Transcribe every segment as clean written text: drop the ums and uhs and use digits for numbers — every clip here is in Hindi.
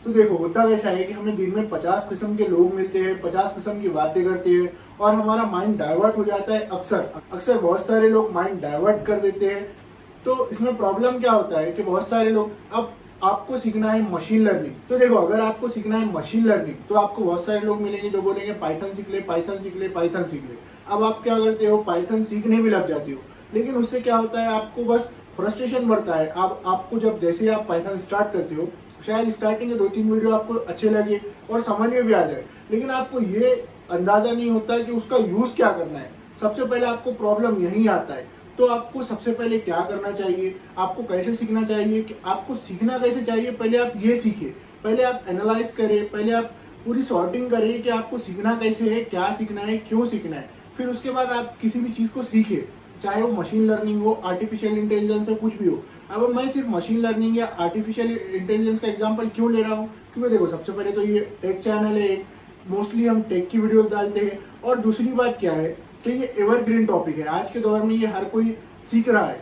तो देखो होता ऐसा है कि हमें दिन में 50 किस्म के लोग मिलते हैं, 50 किस्म की बातें करते हैं और हमारा माइंड डाइवर्ट हो जाता है। अक्सर अक्सर बहुत सारे लोग माइंड डाइवर्ट कर देते हैं। तो इसमें प्रॉब्लम क्या होता है कि बहुत सारे लोग, अब आपको सीखना है मशीन लर्निंग, तो देखो अगर आपको सीखना है मशीन लर्निंग तो आपको बहुत सारे लोग मिलेंगे जो बोलेंगे पाइथन सीख ले, पाइथन सीख ले, पाइथन सीख ले। अब आप क्या करते हो, पाइथन सीखने भी लग जाते हो, लेकिन उससे क्या होता है, आपको बस फ्रस्ट्रेशन बढ़ता है। आपको जब जैसे आप पाइथन स्टार्ट करते हो, शायद स्टार्टिंग के 2-3 वीडियो आपको अच्छे लगे और समझ में भी आ जाए, लेकिन आपको ये अंदाजा नहीं होता कि उसका यूज क्या करना है। सबसे पहले आपको प्रॉब्लम यही आता है। तो आपको सबसे पहले क्या करना चाहिए, आपको कैसे सीखना चाहिए, कि आपको सीखना कैसे चाहिए, पहले आप ये सीखिए। पहले आप एनालाइज करें, पहले आप पूरी सॉर्टिंग करें कि आपको सीखना कैसे है, क्या सीखना है, क्यों सीखना है। फिर उसके बाद आप किसी भी चीज को सीखिए, चाहे वो मशीन लर्निंग हो, आर्टिफिशियल इंटेलिजेंस हो, कुछ भी हो। अब मैं सिर्फ मशीन लर्निंग या आर्टिफिशियल इंटेलिजेंस का एग्जांपल क्यों ले रहा हूँ, क्योंकि देखो सबसे पहले तो ये टेक चैनल है, मोस्टली हम टेक की वीडियोस डालते हैं। और दूसरी बात क्या है कि ये एवरग्रीन टॉपिक है, आज के दौर में ये हर कोई सीख रहा है।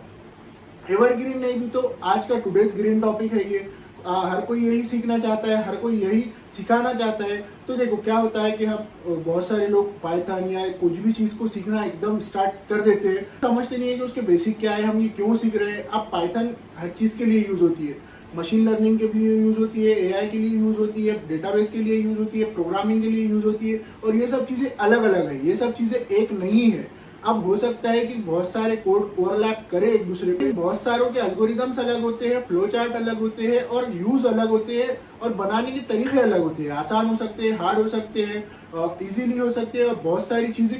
एवरग्रीन नहीं भी तो आज का टुडेज ग्रीन टॉपिक है ये। हर कोई यही सीखना चाहता है, हर कोई यही सिखाना चाहता है। तो देखो क्या होता है कि हम बहुत सारे लोग पाइथन या कुछ भी चीज को सीखना एकदम स्टार्ट कर देते हैं, समझते नहीं है कि उसके बेसिक क्या है, हम ये क्यों सीख रहे हैं। अब पाइथन हर चीज के लिए यूज होती है, मशीन लर्निंग के लिए यूज होती है, एआई के लिए यूज होती है, डेटाबेस के लिए यूज होती है, प्रोग्रामिंग के लिए यूज होती है। और ये सब चीजें अलग अलग है, ये सब चीजें एक नहीं है। अब हो सकता है कि बहुत सारे कोड ओवरलैप करे एक दूसरे पे, बहुत सारों के एल्गोरिदम्स अलग होते हैं, फ्लो चार्ट अलग होते हैं और यूज अलग होते हैं और बनाने के तरीके अलग होते हैं। आसान हो सकते हैं, हार्ड हो सकते हैं, इजीली हो सकते हैं और बहुत सारी चीजें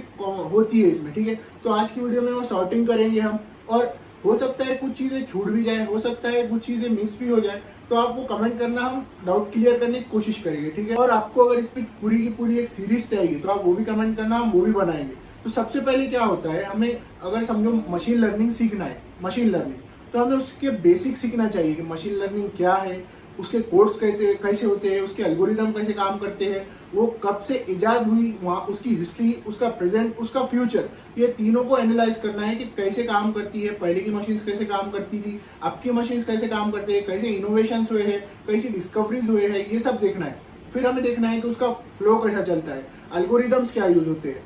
होती है इसमें। ठीक है, तो आज की वीडियो में वो सॉर्टिंग करेंगे हम, और हो सकता है कुछ चीजें छूट भी जाए, हो सकता है कुछ चीजें मिस भी हो जाए। तो आप वो कमेंट करना, हम डाउट क्लियर करने की कोशिश करेंगे। ठीक है, और आपको अगर इस पे पूरी की पूरी एक सीरीज चाहिए तो आप वो भी कमेंट करना, हम वो भी बनाएंगे। तो सबसे पहले क्या होता है, हमें अगर समझो मशीन लर्निंग सीखना है, मशीन लर्निंग, तो हमें उसके बेसिक सीखना चाहिए कि मशीन लर्निंग क्या है, उसके कोड्स कैसे कैसे होते हैं, उसके एल्गोरिदम कैसे काम करते हैं, वो कब से इजाद हुई, वहाँ उसकी हिस्ट्री, उसका प्रेजेंट, उसका फ्यूचर, ये तीनों को एनालाइज करना है कि कैसे काम करती है, पहले की मशीन्स कैसे काम करती थी, अब की मशीन्स कैसे काम करते हैं, कैसे इनोवेशन हुए हैं, कैसी डिस्कवरीज हुए हैं, ये सब देखना है। फिर हमें देखना है कि उसका फ्लो कैसा चलता है, एल्गोरिदम्स क्या यूज होते हैं,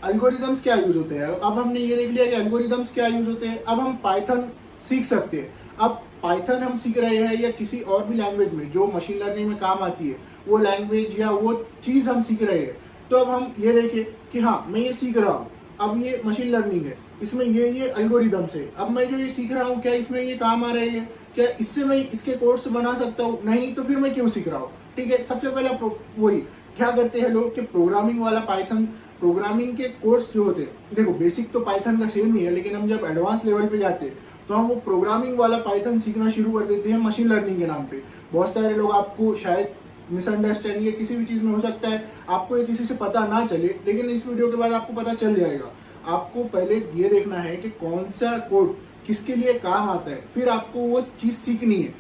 एल्गोरिदम्स क्या यूज होते हैं। अब हमने ये देख लिया कि एल्गोरिदम्स क्या यूज होते हैं, अब हम पाइथन सीख सकते हैं। अब पाइथन हम सीख रहे हैं या किसी और भी लैंग्वेज में जो मशीन लर्निंग में काम आती है, वो लैंग्वेज या वो चीज हम सीख रहे हैं। तो अब हम ये देखें कि हाँ मैं ये सीख रहा हूँ, अब ये मशीन लर्निंग है, इसमें ये एल्गोरिदम्स है। अब मैं जो ये सीख रहा हूँ, क्या इसमें ये काम आ रहे हैं, क्या इससे मैं इसके कोड्स बना सकता हूँ, नहीं तो फिर मैं क्यों सीख रहा हूँ। ठीक है, सबसे पहले वही क्या करते हैं लोग कि प्रोग्रामिंग वाला पाइथन, प्रोग्रामिंग के कोर्स जो होते हैं, देखो बेसिक तो पाइथन का सेम ही है, लेकिन हम जब एडवांस लेवल पे जाते हैं तो हम वो प्रोग्रामिंग वाला पाइथन सीखना शुरू कर देते हैं मशीन लर्निंग के नाम पे। बहुत सारे लोग, आपको शायद मिसअंडरस्टैंडिंग या किसी भी चीज में हो सकता है, आपको ये किसी से पता ना चले, लेकिन इस वीडियो के बाद आपको पता चल जाएगा। आपको पहले ये देखना है कि कौन सा कोड किसके लिए काम आता है, फिर आपको वो चीज सीखनी है,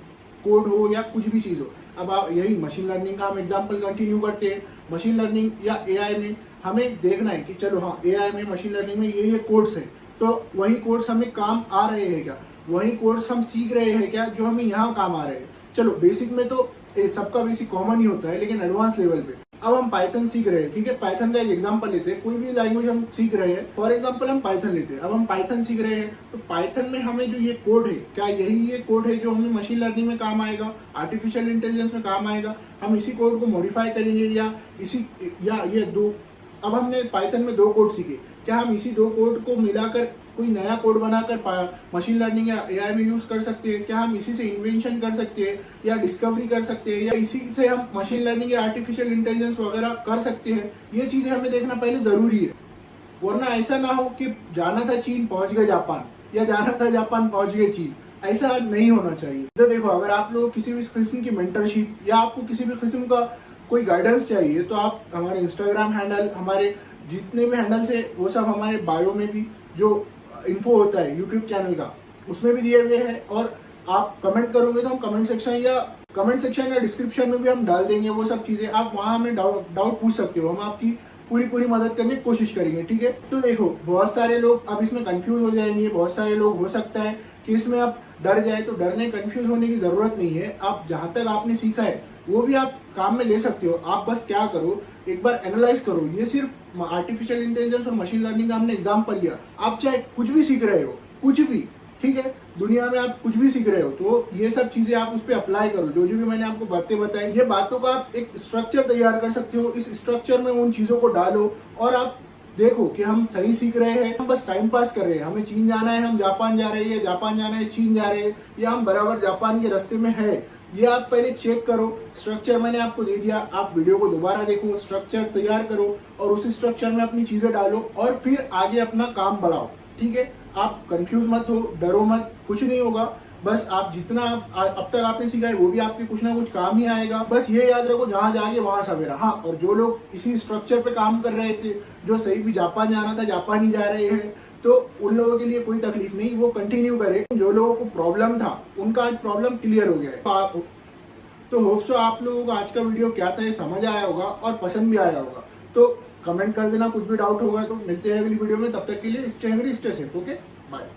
कोड हो या कुछ भी चीज हो। अब यही मशीन लर्निंग का हम एग्जाम्पल कंटिन्यू करते हैं। मशीन लर्निंग या एआई में हमें देखना है कि चलो हाँ एआई में, मशीन लर्निंग में ये कोड्स हैं, तो वही कोड्स हमें काम आ रहे हैं क्या, वही कोड्स हम सीख रहे हैं क्या जो हमें यहाँ काम आ रहे हैं। चलो बेसिक में तो सबका बेसिक कॉमन ही होता है, लेकिन एडवांस लेवल पे अब हम पाइथन सीख रहे हैं। ठीक है, पाइथन का एक एग्जांपल लेते हैं, कोई भी लैंग्वेज हम सीख रहे हैं, फॉर एग्जांपल हम पाइथन लेते हैं। अब हम पाइथन सीख रहे हैं तो पाइथन में हमें जो ये कोड है, क्या यही ये कोड है जो हमें मशीन लर्निंग में काम आएगा, आर्टिफिशियल इंटेलिजेंस में काम आएगा। हम इसी कोड को मॉडिफाई करेंगे या ये दो, अब हमने पाइथन में 2 कोड सीखे, क्या हम इसी 2 कोड को मिलाकर कोई नया कोड बनाकर मशीन लर्निंग या एआई में यूज कर सकते हैं? क्या हम इसी से इन्वेंशन कर सकते हैं या डिस्कवरी कर सकते हैं, या इसी से हम मशीन लर्निंग या आर्टिफिशियल इंटेलिजेंस वगैरह कर सकते हैं? ये चीजें हमें देखना पहले जरूरी है, वरना ऐसा ना हो कि जाना था चीन पहुंच गए जापान, या जाना था जापान पहुंच गए चीन। ऐसा नहीं होना चाहिए। तो देखो, अगर आप लोग किसी भी किस्म की मेंटरशिप या आपको किसी भी किस्म का कोई गाइडेंस चाहिए, तो आप हमारे इंस्टाग्राम हैंडल, हमारे जितने भी हैंडल्स है वो सब हमारे बायो में भी जो इन्फो होता है यूट्यूब चैनल का, उसमें भी दिए हुए हैं। और आप कमेंट करोगे तो हम कमेंट सेक्शन या डिस्क्रिप्शन में भी हम डाल देंगे वो सब चीजें। आप वहां हमें डाउट पूछ सकते हो, हम आपकी पूरी मदद करने की कोशिश करेंगे। ठीक है, तो देखो बहुत सारे लोग अब इसमें कंफ्यूज हो जाएंगे, बहुत सारे लोग हो सकता है कि इसमें आप डर जाए, तो डरने कंफ्यूज होने की जरूरत नहीं है। आप जहां तक आपने सीखा है वो भी आप काम में ले सकते हो। आप बस क्या करो, एक बार एनालाइज करो। ये सिर्फ आर्टिफिशियल इंटेलिजेंस और मशीन लर्निंग का हमने एग्जाम्पल लिया। आप चाहे कुछ भी सीख रहे हो, कुछ भी, ठीक है, दुनिया में आप कुछ भी सीख रहे हो, तो ये सब चीजें आप उस पर अप्लाई करो। जो जो भी मैंने आपको बातें बताई, ये बातों का आप एक स्ट्रक्चर तैयार कर सकते हो। इस स्ट्रक्चर में उन चीजों को डालो और आप देखो कि हम सही सीख रहे हैं, हम बस टाइम पास कर रहे हैं। हमें चीन जाना है, हम जापान जा रहे हैं, जापान जाना है चीन जा रहे हैं, या हम बराबर जापान के रास्ते में है, ये आप पहले चेक करो। स्ट्रक्चर मैंने आपको दे दिया, आप वीडियो को दोबारा देखो, स्ट्रक्चर तैयार करो और उसी स्ट्रक्चर में अपनी चीजें डालो और फिर आगे अपना काम बढ़ाओ। ठीक है, आप कंफ्यूज मत हो, डरो मत, कुछ नहीं होगा। बस आप जितना अब तक आपने सीखा है वो भी आपके कुछ ना कुछ काम ही आएगा। बस ये याद रखो, जहां जाएंगे वहां सवेरा। हाँ, और जो लोग इसी स्ट्रक्चर पे काम कर रहे थे, जो सही भी जापान जाना था, जापान ही जा रहे हैं, तो उन लोगों के लिए कोई तकलीफ नहीं, वो कंटिन्यू करे। जो लोगों को प्रॉब्लम था उनका आज प्रॉब्लम क्लियर हो गया है। तो होप सो आप लोगों को आज का वीडियो क्या था ये समझ आया होगा और पसंद भी आया होगा। तो कमेंट कर देना, कुछ भी डाउट होगा तो। मिलते हैं अगली वीडियो में, तब तक के लिए stay healthy, stay safe. Okay, bye.